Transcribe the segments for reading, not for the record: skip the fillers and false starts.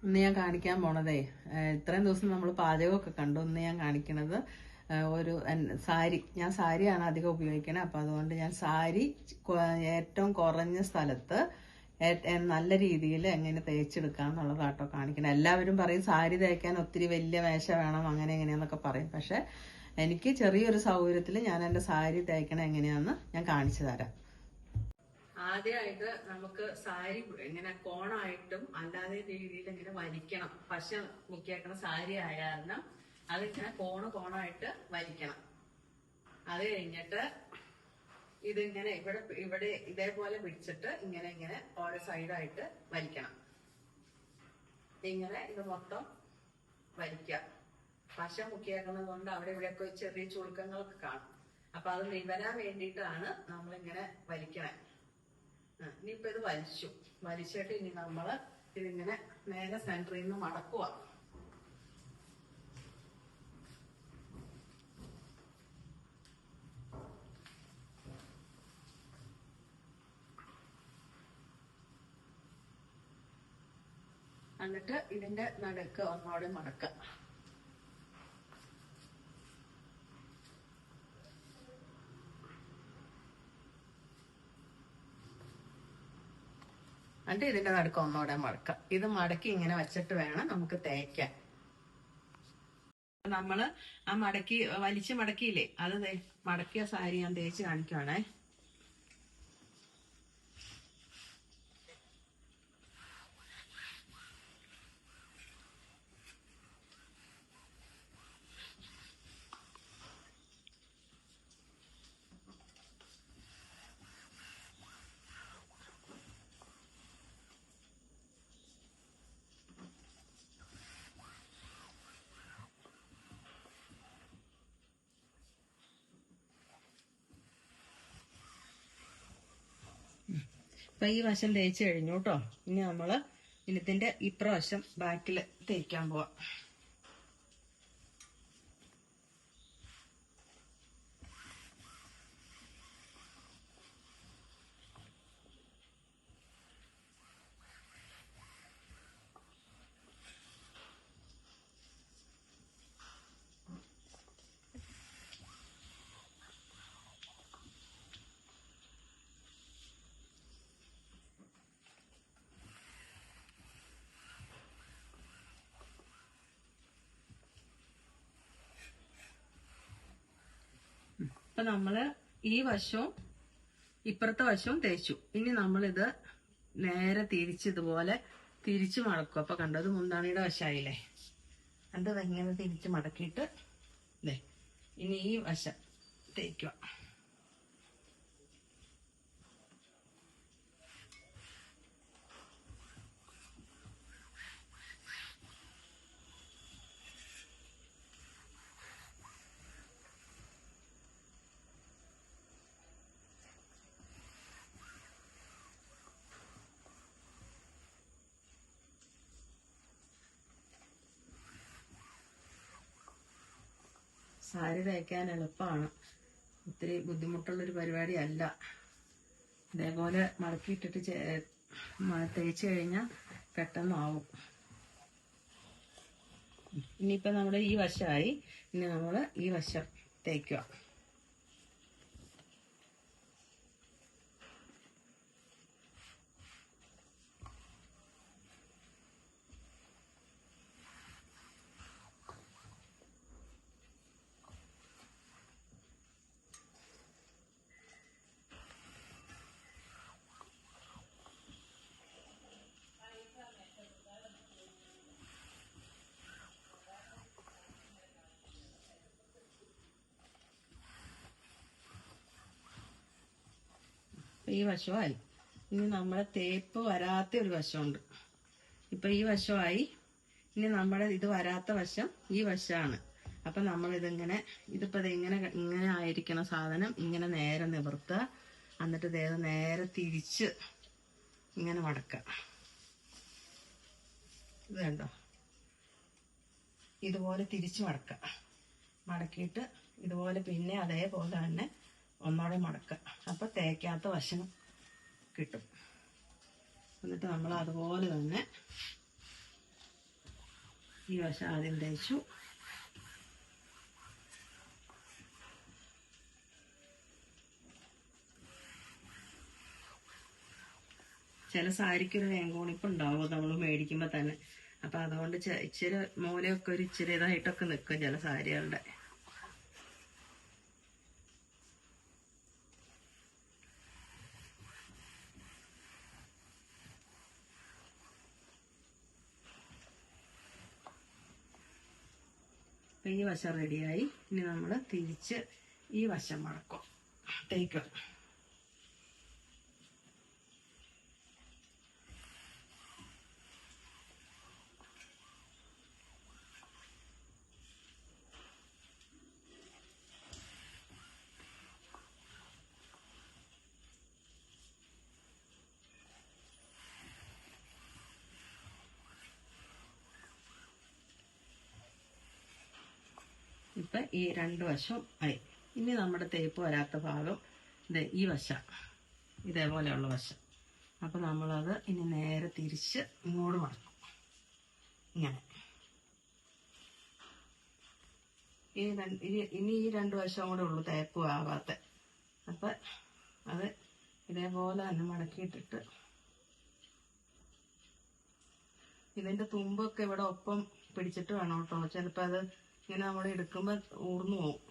ഇന്ന് ഞാൻ കാണിക്കാൻ പോണതേ, ഇത്രയും ദിവസം നമ്മൾ പാചകമൊക്കെ കണ്ടു. ഇന്ന് ഞാൻ കാണിക്കണത് ഒരു സാരി. ഞാൻ സാരിയാണ് അധികം ഉപയോഗിക്കണത്. അപ്പം അതുകൊണ്ട് ഞാൻ സാരി ഏറ്റവും കുറഞ്ഞ സ്ഥലത്ത് നല്ല രീതിയിൽ എങ്ങനെ തേച്ചെടുക്കാം എന്നുള്ളതാട്ടോ കാണിക്കണം. എല്ലാവരും പറയും സാരി തേക്കാൻ ഒത്തിരി വലിയ മേശ വേണം, അങ്ങനെ എങ്ങനെയാന്നൊക്കെ പറയും. പക്ഷെ എനിക്ക് ചെറിയൊരു സൗകര്യത്തിൽ ഞാൻ എൻ്റെ സാരി തേക്കണ എങ്ങനെയാന്ന് ഞാൻ കാണിച്ചു തരാം. ആദ്യമായിട്ട് നമുക്ക് സാരി ഇങ്ങനെ കോണായിട്ടും അല്ലാതെ രീതിയിൽ ഇങ്ങനെ വലിക്കണം. പശ മുക്കിയേക്കണ സാരി ആയ കാരണം അതിങ്ങനെ കോണായിട്ട് വലിക്കണം. അത് കഴിഞ്ഞിട്ട് ഇതിങ്ങനെ ഇവിടെ ഇതേപോലെ പിടിച്ചിട്ട് ഇങ്ങനെ ഓരോ സൈഡായിട്ട് വലിക്കണം. ഇങ്ങനെ ഇത് മൊത്തം വലിക്കുക. പശ മുക്കിയേക്കുന്നത് കൊണ്ട് അവിടെ ഇവിടെയൊക്കെ ചെറിയ ചുളുക്കങ്ങളൊക്കെ കാണും. അപ്പൊ അത് നിവരാൻ വേണ്ടിയിട്ടാണ് നമ്മളിങ്ങനെ വലിക്കണേ. ഇനിയിപ്പോ ഇത് വലിച്ചിട്ട് ഇനി നമ്മള് ഇതിങ്ങനെ നേരെ സെന്ററിൽ നിന്ന് മടക്കുക. എന്നിട്ട് ഇതിന്റെ നടുക്ക് ഒന്നോടെ മടക്കുക. എന്നിട്ട് ഇതിന്റെ നടുക്ക് ഒന്നോടെ മടക്കുക. ഇത് മടക്കി ഇങ്ങനെ വെച്ചിട്ട് വേണം നമുക്ക് തേക്കാൻ. നമ്മള് ആ വലിച്ചു മടക്കിയില്ലേ, അത് മടക്കിയ സാരി ഞാൻ തേച്ച് കാണിക്കുവാണേ. അപ്പൊ ഈ വശം തേച്ച് കഴിഞ്ഞു കേട്ടോ. ഇനി നമ്മള് ഇതിന്റെ ഇപ്രവശം ബാക്കിൽ തേക്കാൻ പോവാം. അപ്പൊ നമ്മള് ഈ വശവും ഇപ്പുറത്തെ വശവും തേച്ചു. ഇനി നമ്മളിത് നേരെ ഇതുപോലെ തിരിച്ചു മടക്കും. അപ്പൊ കണ്ടത് മുന്താണിയുടെ വശമായില്ലേ. അത് ഇങ്ങനെ തിരിച്ചു മടക്കിയിട്ട് ഇനി ഈ വശം തേക്കുക. സാരി തേക്കാൻ എളുപ്പമാണ്, ഒത്തിരി ബുദ്ധിമുട്ടുള്ളൊരു പരിപാടിയല്ല. ഇതേപോലെ മടക്കിയിട്ടിട്ട് തേച്ച് കഴിഞ്ഞാൽ പെട്ടെന്നാവും. ഇനിയിപ്പോൾ നമ്മുടെ ഈ വശമായി. ഇനി നമ്മൾ ഈ വശം തേക്കുക. ഈ വശമായി. ഇനി നമ്മളെ തേപ്പ് വരാത്ത ഒരു വശമുണ്ട്. ഇപ്പൊ ഈ വശമായി. ഇനി നമ്മുടെ ഇത് വരാത്ത വശം ഈ വശമാണ്. അപ്പൊ നമ്മൾ ഇതിപ്പോ ഇങ്ങനെ ആയിരിക്കണ സാധനം ഇങ്ങനെ നേരെ നിവർത്തുക. എന്നിട്ട് നേരെ തിരിച്ച് ഇങ്ങനെ മടക്കുക. ഇത് കണ്ടോ, ഇതുപോലെ തിരിച്ച് മടക്കുക. മടക്കിയിട്ട് ഇതുപോലെ പിന്നെ അതേപോലെ തന്നെ ഒന്നോടെ മടക്കുക. അപ്പൊ തേക്കാത്ത വശം കിട്ടും. എന്നിട്ട് നമ്മൾ അതുപോലെ തന്നെ ഈ വശം ആദ്യം തേച്ചു. ചില സാരിക്കൊരു വേങ്കോണിപ്പ് ഉണ്ടാവും നമ്മൾ മേടിക്കുമ്പോൾ തന്നെ. അപ്പം അതുകൊണ്ട് ഇച്ചിരി മൂലയൊക്കെ ഒരു ഇച്ചിരി ഇതായിട്ടൊക്കെ നിൽക്കും ചില സാരികളുടെ. അപ്പം ഈ വശം റെഡിയായി. ഇനി നമ്മൾ തിരിച്ച് ഈ വശം മടക്കും, തേക്കും. ഇപ്പം ഈ രണ്ട് വശവും ആയി. ഇനി നമ്മുടെ തേപ്പ് വരാത്ത ഭാഗം ഈ വശം, ഇതേപോലെയുള്ള വശം. അപ്പം നമ്മളത് ഇനി നേരെ തിരിച്ച് ഇങ്ങോട്ട് മടക്കും. ഇങ്ങനെ ഇനി ഈ രണ്ട് വശവും കൂടെ ഉള്ളു തേപ്പ് ആവാത്ത. അപ്പം അത് ഇതേപോലെ തന്നെ മടക്കിയിട്ടിട്ട് ഇതിൻ്റെ തുമ്പൊക്കെ ഇവിടെ ഒപ്പം പിടിച്ചിട്ട് വേണം കേട്ടോ. ചിലപ്പോൾ അത് ഇങ്ങനെ നമ്മൾ എടുക്കുമ്പോൾ ഊർന്നു പോകും.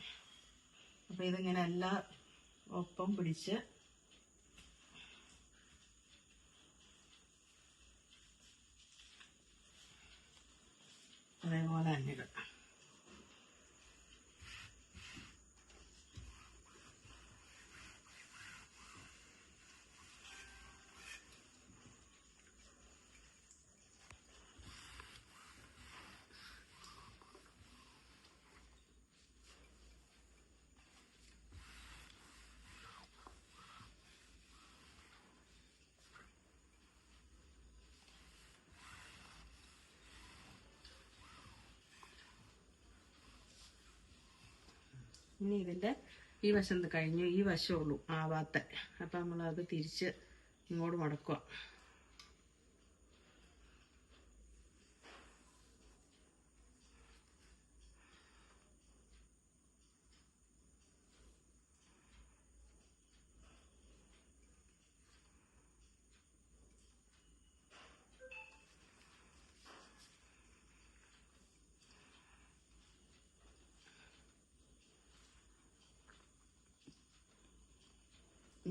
അപ്പം ഇതിങ്ങനെ എല്ലാം ഒപ്പം പിടിച്ച് അതേപോലെ തന്നെ ഇടും. ഇനി ഇതിൻ്റെ ഈ വശം കഴിഞ്ഞു, ഈ വശമുള്ളൂ ആവാത്ത. അപ്പം നമ്മളത് തിരിച്ച് ഇങ്ങോട്ട് മടക്കുക.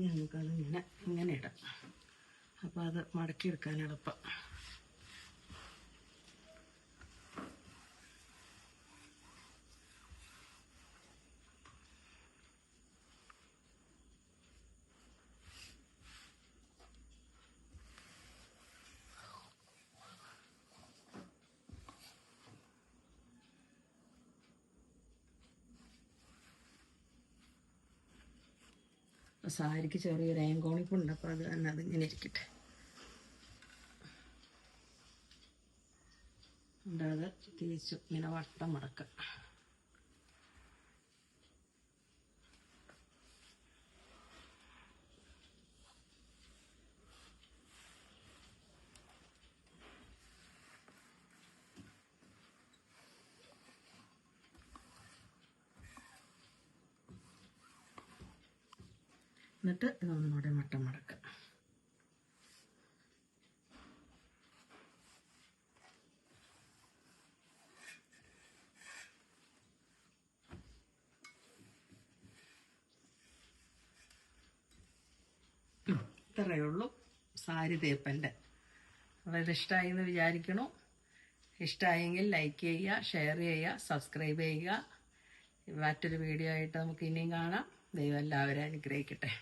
നമുക്കത് ഇങ്ങനെ ഇടാം. അപ്പോൾ അത് മടക്കിയെടുക്കാൻ എളുപ്പം. സാരിക്ക് ചെറിയൊരു ഏങ്കോണിപ്പുണ്ട്. അപ്പോൾ അത് തന്നെ അതിങ്ങനെ ഇരിക്കട്ടെ. അത് തിരിച്ചു ഇങ്ങനെ വട്ടം മടക്കുക. എന്നിട്ട് ഇതൊന്നുകൂടെ വട്ടം മടക്കുക. ഇത്രയേ ഉള്ളൂ സാരി തേപ്പൻ്റെ. അപ്പോൾ ഇത് ഇഷ്ടമായി എന്ന് വിചാരിക്കണു. ഇഷ്ടമായെങ്കിൽ ലൈക്ക് ചെയ്യുക, ഷെയർ ചെയ്യുക, സബ്സ്ക്രൈബ് ചെയ്യുക. മറ്റൊരു വീഡിയോ ആയിട്ട് നമുക്ക് ഇനിയും കാണാം. ദൈവം എല്ലാവരെയും അനുഗ്രഹിക്കട്ടെ.